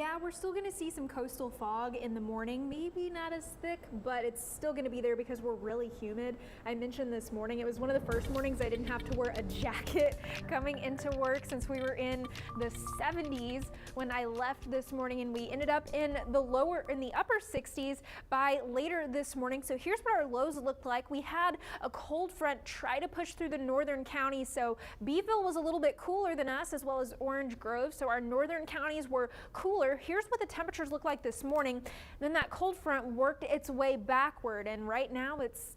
Yeah, we're still going to see some coastal fog in the morning, maybe not as thick, but it's still going to be there because we're really humid. I mentioned this morning, it was one of the first mornings I didn't have to wear a jacket coming into work since we were in the 70s when I left this morning, and we ended up in the upper 60s by later this morning. So here's what our lows looked like. We had a cold front try to push through the northern counties. So Beeville was a little bit cooler than us, as well as Orange Grove. So our northern counties were cooler. Here's what the temperatures look like this morning. Then that cold front worked its way backward, and right now it's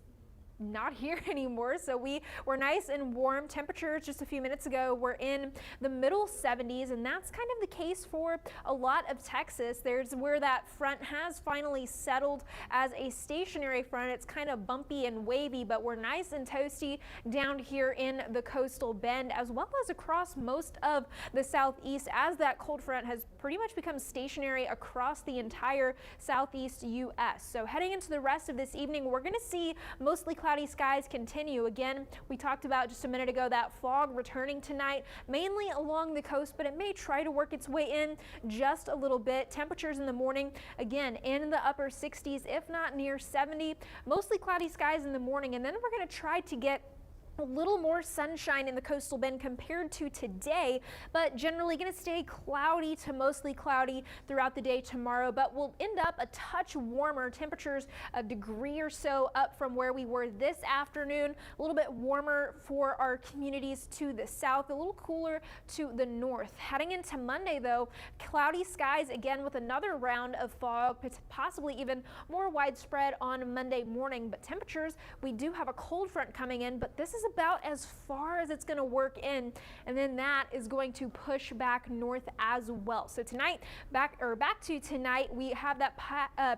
not here anymore. So we were nice and warm. Temperatures just a few minutes ago were in the middle 70s, and that's kind of the case for a lot of Texas. There's where that front has finally settled as a stationary front. It's kind of bumpy and wavy, but we're nice and toasty down here in the coastal bend, as well as across most of the southeast, as that cold front has pretty much become stationary across the entire southeast U.S. So heading into the rest of this evening, we're going to see mostly cloudy skies continue. Again, we talked about just a minute ago that fog returning tonight, mainly along the coast, but it may try to work its way in just a little bit. Temperatures in the morning, again, in the upper 60s, if not near 70. Mostly cloudy skies in the morning, and then we're going to try to get a little more sunshine in the coastal bend compared to today, but generally going to stay cloudy to mostly cloudy throughout the day tomorrow, but we'll end up a touch warmer. Temperatures a degree or so up from where we were this afternoon. A little bit warmer for our communities to the south, a little cooler to the north. Heading into Monday, though, cloudy skies again with another round of fog, possibly even more widespread on Monday morning. But temperatures, we do have a cold front coming in, but this is about as far as it's going to work in, and then that is going to push back north as well. So tonight, back to tonight, we have that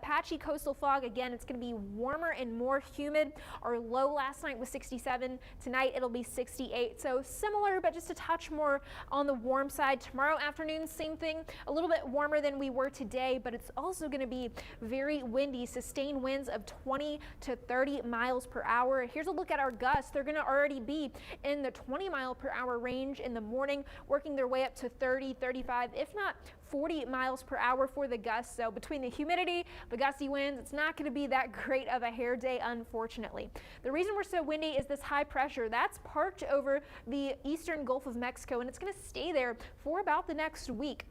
patchy coastal fog again. It's going to be warmer and more humid. Our low last night was 67. Tonight it'll be 68. So similar, but just a touch more on the warm side. Tomorrow afternoon, same thing, a little bit warmer than we were today, but it's also going to be very windy. Sustained winds of 20 to 30 miles per hour. Here's a look at our gusts. They're going to already be in the 20-mile-per-hour range in the morning, working their way up to 30, 35, if not 40 miles per hour for the gusts. So between the humidity, the gusty winds, it's not going to be that great of a hair day, unfortunately. The reason we're so windy is this high pressure that's parked over the eastern Gulf of Mexico, and it's going to stay there for about the next week.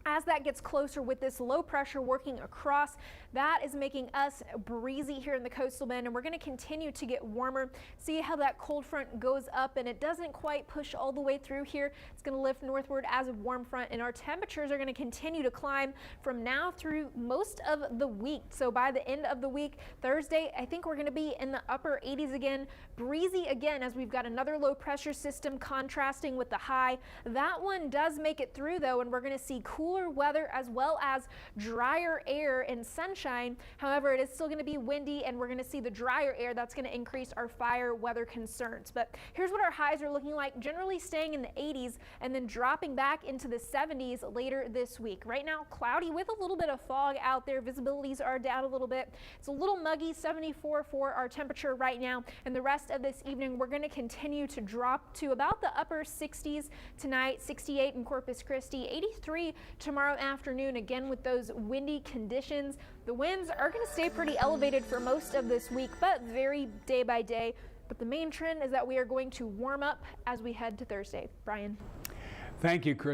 As that gets closer with this low pressure working across, that is making us breezy here in the coastal bend, and we're going to continue to get warmer. See how that cold front goes up, and it doesn't quite push all the way through here. It's going to lift northward as a warm front, and our temperatures are going to continue to climb from now through most of the week. So by the end of the week, Thursday, I think we're going to be in the upper 80s again, breezy again, as we've got another low pressure system contrasting with the high. That one does make it through though, and we're going to see cooler weather as well as drier air and sunshine. However, it is still going to be windy, and we're going to see the drier air that's going to increase our fire weather concerns. But here's what our highs are looking like, generally staying in the 80s and then dropping back into the 70s later this week. Right now, cloudy with a little bit of fog out there. Visibilities are down a little bit. It's a little muggy, 74 for our temperature right now. And the rest of this evening, we're going to continue to drop to about the upper 60s tonight, 68 in Corpus Christi, 83 tomorrow afternoon, again with those windy conditions. The winds are going to stay pretty elevated for most of this week, but vary day by day. But the main trend is that we are going to warm up as we head to Thursday. Brian. Thank you, Chris.